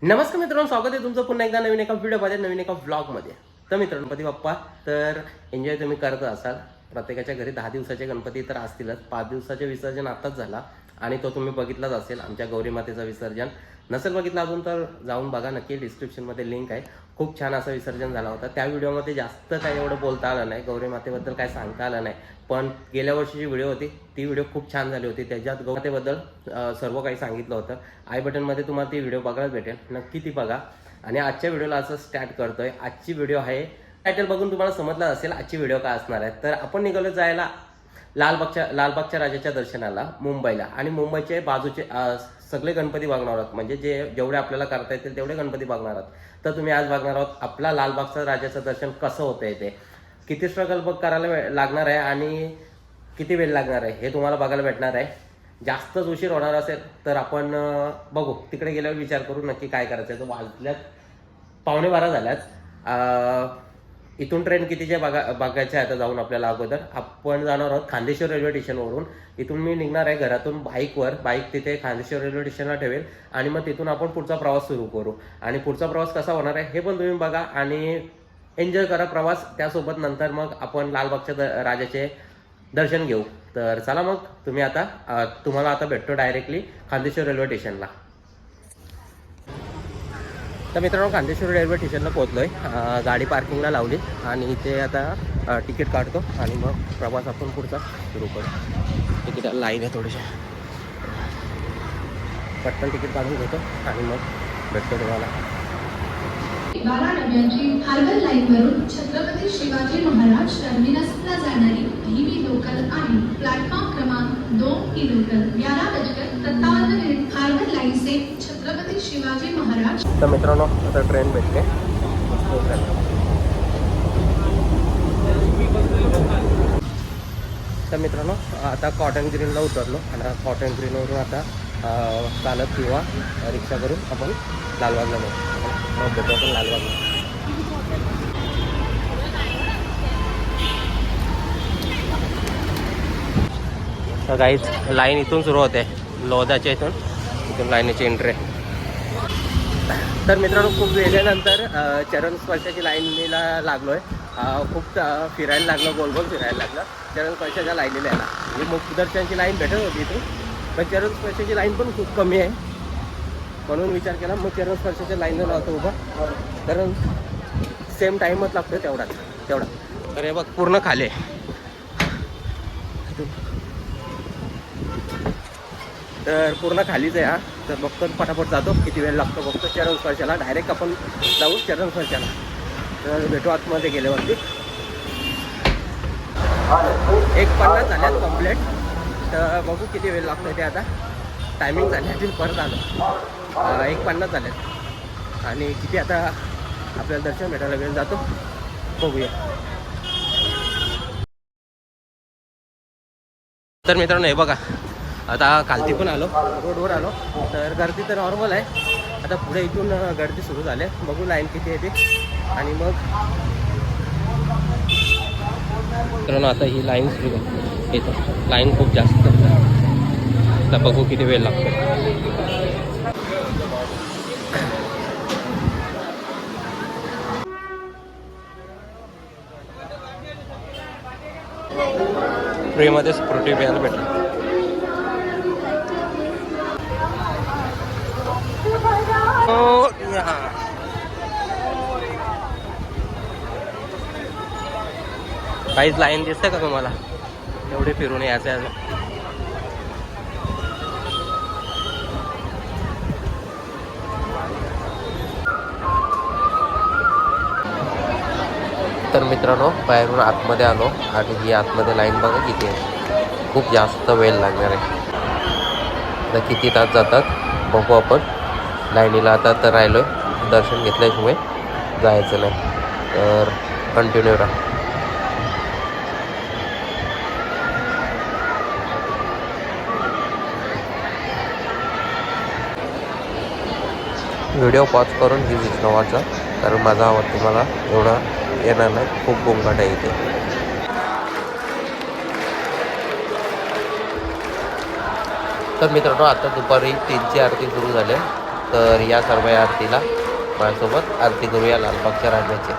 नमस्कार मित्रांनो, स्वागत आहे तुमचं पुन्हा एकदा नवीन एका व्हिडिओमध्ये, नवीन एका व्लॉगमध्ये. तर मित्रांनो, गणपती बाप्पा तर एन्जॉय तुम्ही करत असाल. प्रत्येकाच्या घरी 10 दिवसाचे गणपती तर असतीलच. 5 दिवसाचे विसर्जन आताच झाला आणि तो तुम्ही बघितलाच असेल, आमच्या गौरी मातेचं विसर्जन. नसेल बघितलं अजून तर जाऊन बघा नक्की, डिस्क्रिप्शनमध्ये लिंक आहे. खूप छान असं विसर्जन झाला होता. त्या व्हिडिओमध्ये जास्त काही एवढं बोलता आलं नाही, गौरी मातेबद्दल काय सांगता आलं नाही. पण गेल्या वर्षीची व्हिडिओ होती, ती व्हिडिओ खूप छान झाली होती. त्याच्यात गौरी मातेबद्दल सर्व काही सांगितलं होतं. आय बटनमध्ये तुम्हाला ती व्हिडिओ बघायला भेटेल, नक्की ती बघा. आणि आजच्या व्हिडिओला असं स्टार्ट करतोय. आजची व्हिडिओ आहे, टायटल बघून तुम्हाला समजलं असेल आजची व्हिडिओ काय असणार आहे. तर आपण निघालो जायला लालबागच्या राजाच्या दर्शनाला मुंबईला, आणि मुंबईचे बाजूचे सगळे गणपती बघणार आहोत. म्हणजे जेवढे आपल्याला करता येतील तेवढे गणपती बघणार आहोत. तर तुम्ही आज बघणार आहोत आपला लालबागच्या राजाचं दर्शन कसं होतंय, ते किती स्ट्रगल करायला लागणार आहे आणि किती वेळ लागणार आहे हे तुम्हाला बघायला भेटणार आहे. जास्तच उशीर होणार असेल तर आपण बघू, तिकडे गेल्यावर विचार करू नक्की काय करायचं आहे. तर वाजल्यात 11:15 झाल्यात. इथून ट्रेन कितीचे बघायचे आहे. आता जाऊन आपल्याला अगोदर आपण जाणार आहोत खांदेश्वर रेल्वे स्टेशनवरून. इथून मी निघणार आहे घरातून बाईक तिथे खांदेश्वर रेल्वे स्टेशनला ठेवेल आणि मग तिथून आपण पुढचा प्रवास सुरू करू. आणि पुढचा प्रवास कसा होणार आहे हे पण तुम्ही बघा आणि एन्जॉय करा प्रवास. त्यासोबत नंतर मग आपण लालबागच्या राजाचे दर्शन घेऊ. तर चला मग, तुम्हाला आता भेटतो डायरेक्टली खांदेश्वर रेल्वे स्टेशनला. तर मित्रांनो, खांदेश्वर रेल्वे स्टेशनला पोहोचलोय. गाडी पार्किंगला लावली आणि इथे आता तिकीट काढतो आणि मग प्रवास आपण पुढचा सुरू करू. तिकीट लाईन आहे थोडीशी, पटकन तिकीट काढून घेतो आणि मग भेटतो तुम्हाला. 12 डब्यांची हार्बर लाईनवरून छत्रपती शिवाजी महाराज टर्मिनसला जाणारी पहिली लोकल आणि प्लॅटफॉर्म क्रमांक 2 ही लोकल 11:57 हार्बर लाईन से छत्रपती शिवाजी महाराज. तर मित्रांनो, आता ट्रेन भेटते. तर मित्रांनो, आता कॉटन ग्रीनला उतरलो आणि कॉटन ग्रीनवरून आता चालत किंवा रिक्षा करून आपण लालबागला भेटतो आपण लालबागला. तर काहीच लाईन इथून सुरू होते, लोधाच्या इथून लाईनीची एंट्री. तर मित्रांनो, खूप वेळेनंतर चरण स्पर्शाची लाईनीला लागलो आहे. खूप फिरायला लागलं, गोल गोल फिरायला लागलं चरण स्पर्शाच्या लाईनीला यायला. ही मुखदर्शनची लाईन भेटत होती इथून, पण चरण स्पर्शाची लाईन पण खूप कमी आहे. म्हणून विचार केला मग चरण स्पर्शाच्या लाईनला लावतो उभा, कारण सेम टाईमच लागतो तेवढा. तर हे बघ, पूर्ण खाली आहे. तर पूर्ण खालीच आहे हा. तर बघतो पटापट जातो, किती वेळ लागतो बघतो चरण स्पर्शाला. डायरेक्ट आपण जाऊ चरण स्पर्शाला. तर भेटू आतमध्ये गेल्यावरती. 1:50 झाल्यात कम्प्लीट. तर बघू किती वेळ लागतो ते. आता टायमिंग झाली, परत आलो. 1:50 झाल्यात आणि किती आता आपल्याला दर्शन भेटायला वेळ जातो बघूया. तर मित्रांनो, हे बघा, आता खालती पण आलो, रोडवर आलो. तर गर्दी तर नॉर्मल आहे. आता पुढे इथून गर्दी सुरू झाली. बघू लाईन किती येते आणि मग मित्रांनो, आता ही लाईन सुरू येतो. लाईन खूप जास्त. आता बघू किती वेळ लागतो. फ्रीमध्ये स्फ्रूटी प्यायला भेटलं. काहीच लाईन दिसते का तुम्हाला? एवढे फिरून यायचं आहे. तर मित्रांनो, बाहेरून आतमध्ये आलो आणि ही आतमध्ये लाईन बघा किती आहे. खूप जास्त वेळ लागणार आहे. आता किती तास जातात बघू आपण. लाईनीला आता तर राहिलो आहे, दर्शन घेतल्याशिवाय जायचं नाही. तर कंटिन्यू राहा. व्हिडिओ पॉज करून ही विष्णू वाचा, कारण माझा आवाज तुम्हाला एवढा येणार नाही. खूप गोंगाट आहे इथे. तर मित्रांनो, आता दुपारी 3ची आरती सुरू झाली. तर या सर्व आरतीला माझ्यासोबत आरती करूया लालबागच्या राजाची.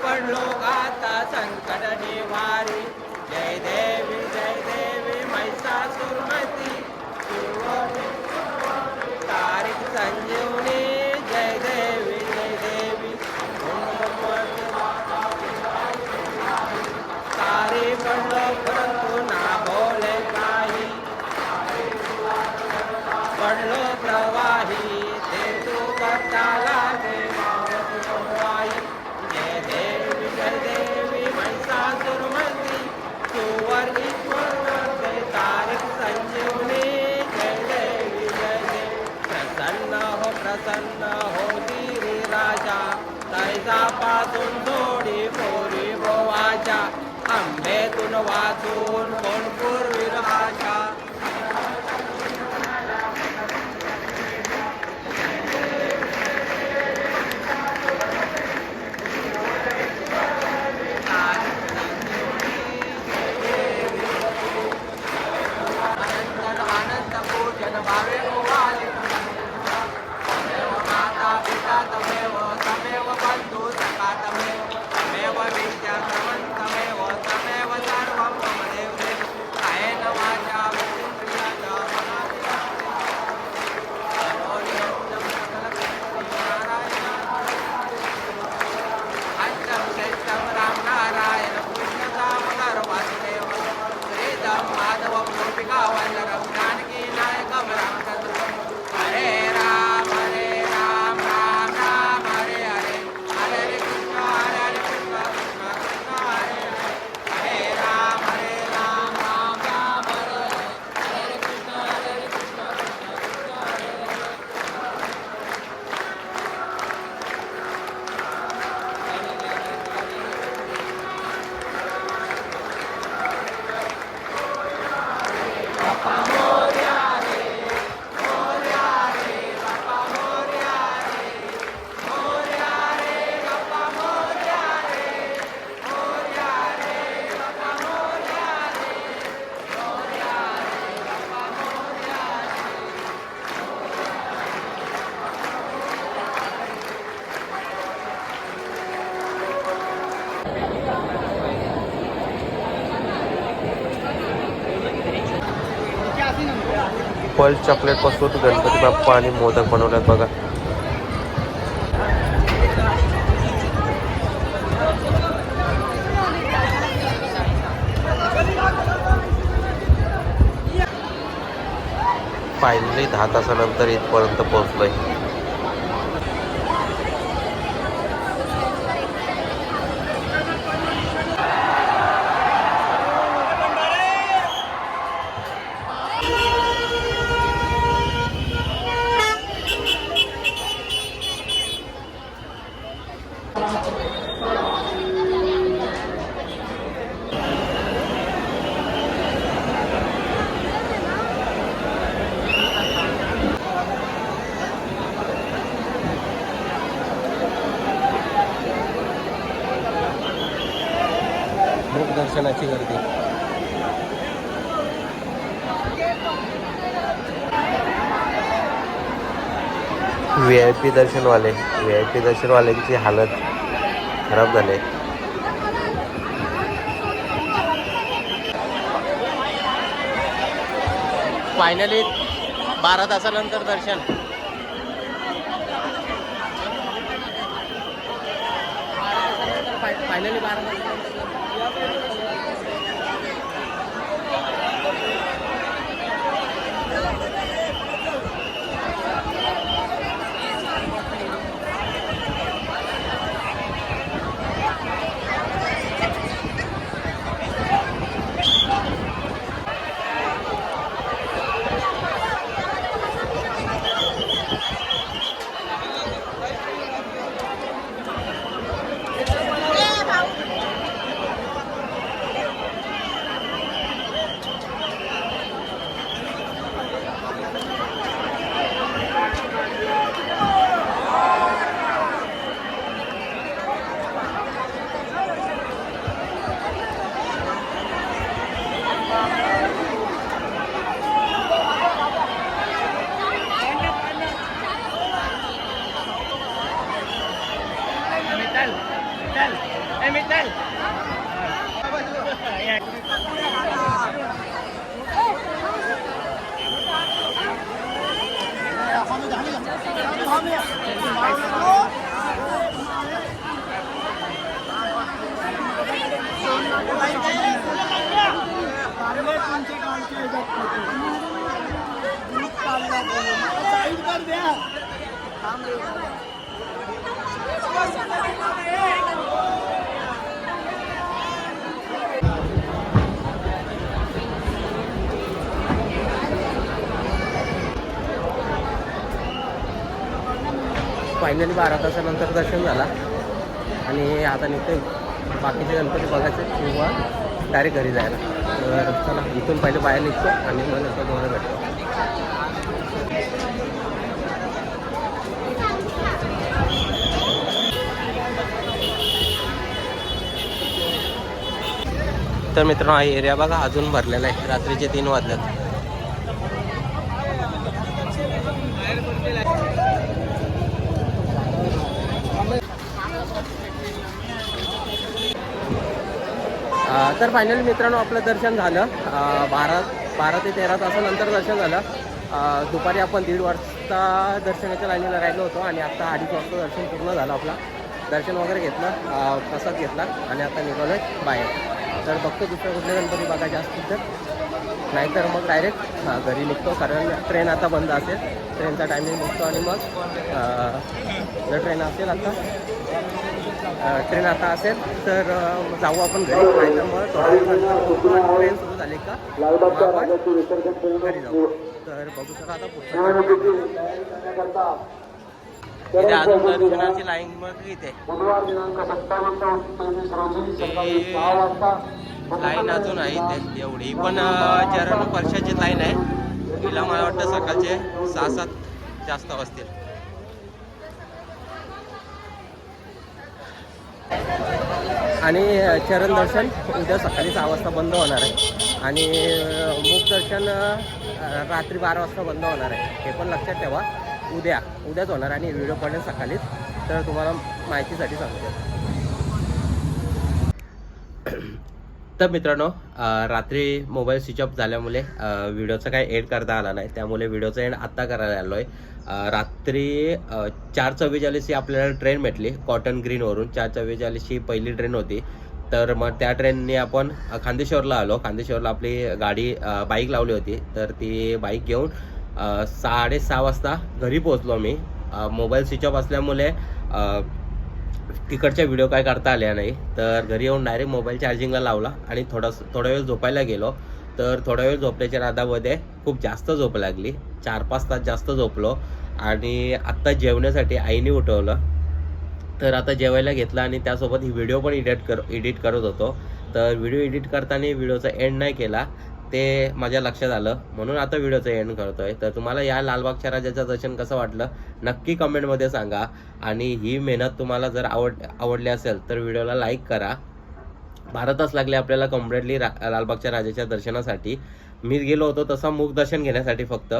पडलो गाता संकट निवारी. जय देवी महिषासुरमती तारीख संजीवनी. जय देवी सारी पडलो परंतु ना बोले काही. पडलो प्रवाही ते तू करताला देवाई. जय देवी महिषासुरमती तुवर ईश्वर तारीख संजीवनी. जय देवी प्रसन्न हो गिरी राजा. तैजा पासून थोडी पोरी गोवाच्या. आंबेतून वाचून कोण पूर्वी राजा. भावे गोवाले तमेव माता पिता तमेव तमेव बंधू सखा तमेव विद्या तमेव सर्वं मम देव. काय पर्ल चॉकलेट पासून गणपती बाप्पा आणि मोदक बनवल्यात बघा. फायनली 10 तासानंतर इथपर्यंत पोहोचलोय. मुख दर्शनाची गर्दी. VIP दर्शनवाल्यांची हालत खराब झाली. फायनली 12 तासानंतर दर्शन. फायनली 12 फायनली 12 तासानंतर दर्शन झाला आणि आता निघतोय बाकीचे गणपती बघायचे किंवा डायरेक्ट घरी जायला. तर चला इथून पहिले बाहेर निघतो आणि मग नंतर तुम्हाला भेटतो. तर मित्रांनो हा एरिया बघा अजून भरलेला आहे. रात्रीचे 3 वाजल्यात. तर फायनली मित्रांनो आपलं दर्शन झालं. 12 ते 13 तासानंतर दर्शन झालं. दुपारी आपण 1:30 वाजता दर्शनाच्या लाईनीला राहिलो होतो आणि आता 2:30 वाजता दर्शन पूर्ण झालं. आपला दर्शन वगैरे घेतलं, प्रसाद घेतला आणि आता निघालो आहे बाहेर. तर बघतो दुसऱ्या कुठले गणपती बघायचे असतील तर, नाहीतर मग डायरेक्ट घरी निघतो. कारण ट्रेन आता बंद असेल, ट्रेनचा टायमिंग बघतो आणि मग जर ट्रेन असेल ट्रेन आता असेल तर जाऊ आपण घरी, नाहीतर मग थोड्या दिवसानंतर ट्रेन सुरू झाली का आपण घरी जाऊ. तर बघू शकता आता पुढचा इथे अजून दर्शनाची लाईन मग इथे लाईन अजून आहे इथे एवढी, पण चरण स्पर्शाची लाईन आहे. तिला मला वाटतं सकाळचे 6-7 जास्त असतील. आणि चरण दर्शन उद्या सकाळी 6 वाजता बंद होणार आहे आणि मुख दर्शन रात्री 12 वाजता बंद होणार आहे. हे पण लक्षात ठेवा. उद्याच होणार आणि व्हिडिओ पडेल सकाळीच, तर तुम्हाला माहितीसाठी सांगतो. तर मित्रांनो रात्री मोबाईल स्विच ऑफ झाल्यामुळे व्हिडिओचा काही एड करता आला नाही, त्यामुळे व्हिडिओचा एंड आत्ता करायला आलो आहे. रात्री 4:44 आपल्याला ट्रेन भेटली कॉटन ग्रीनवरून. 4:44 पहिली ट्रेन होती. तर मग त्या ट्रेनने आपण खांदेश्वरला आलो. खांदेश्वरला आपली गाडी बाईक लावली होती, तर ती बाईक घेऊन 6:30 वाजता घरी पोहोचलो मी. मोबाईल स्विच ऑफ असल्यामुळे तिकडच्या व्हिडिओ काय करता आल्या नाही, तर घरी येऊन डायरेक्ट मोबाईल चार्जिंगला लावला आणि थोडा वेळ झोपायला गेलो. तर थोडा वेळ झोपल्याच्या नादामध्ये खूप जास्त झोप लागली. 4-5 तास जास्त झोपलो आणि आत्ता जेवण्यासाठी आईने उठवलं. तर आता जेवायला घेतलं आणि त्यासोबत ही व्हिडिओ पण एडिट करत होतो. तर व्हिडिओ एडिट करताना व्हिडिओचा एंड नाही केला, ते माझ्या लक्षात आलं, म्हणून आता व्हिडिओचं एंड करतोय. तर तुम्हाला या लालबागच्या राजाचं दर्शन कसं वाटलं नक्की कमेंटमध्ये सांगा. आणि ही मेहनत तुम्हाला जर आवडली असेल तर व्हिडिओला लाईक करा. 12 तास लागले आपल्याला कम्प्लिटली लालबागच्या राजाच्या दर्शनासाठी. मी गेलो होतो तसं मुख दर्शन घेण्यासाठी फक्त,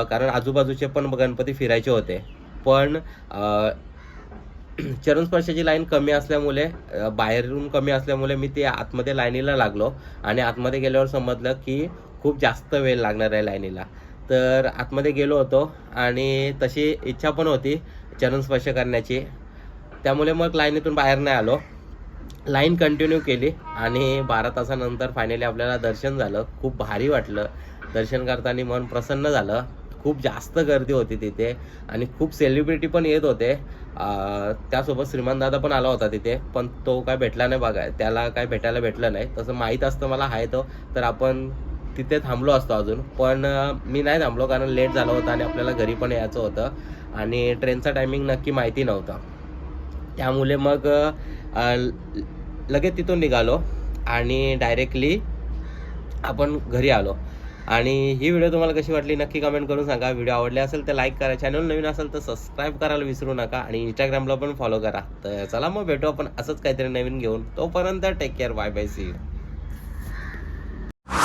कारण आजूबाजूचे पण गणपती फिरायचे होते. पण चरणस्पर्शाची लाईन कमी असल्यामुळे, बाहेरून कमी असल्यामुळे मी ते आतमध्ये लाईनीला लागलो आणि आतमध्ये गेल्यावर समजलं की खूप जास्त वेळ लागणार आहे लाईनीला. तर आतमध्ये गेलो होतो आणि तशी इच्छा पण होती चरणस्पर्श करण्याची, त्यामुळे मग लाईनीतून बाहेर नाही आलो. लाईन कंटिन्यू केली आणि 12 तासानंतर फायनली आपल्याला दर्शन झालं. खूप भारी वाटलं. दर्शन करताना मन प्रसन्न झालं. खूप जास्त गर्दी होती तिथे आणि खूप सेलिब्रिटी पण येत होते. त्यासोबत श्रीमान दादा पण आला होता तिथे, पण तो काय भेटला नाही बघा, त्याला काय भेटायला भेटलं नाही. तसं माहीत असतं मला आहे तो, तर आपण तिथे थांबलो असतो अजून, पण मी नाही थांबलो कारण लेट झालं होतं आणि आपल्याला घरी पण यायचं होतं आणि ट्रेनचा टायमिंग नक्की माहिती नव्हता. त्यामुळे मग लगेच तिथून निघालो आणि डायरेक्टली आपण घरी आलो. आणि ही व्हिडिओ तुम्हाला कशी वाटली नक्की कमेंट करून सांगा. व्हिडिओ आवडले असेल तर लाईक करा, चॅनल नवीन असेल तर सबस्क्राईब करायला विसरू नका आणि इंस्टाग्रामला पण फॉलो करा. तर चला मग भेटू आपण असंच काहीतरी नवीन घेऊन. तोपर्यंत take care, bye bye, see you.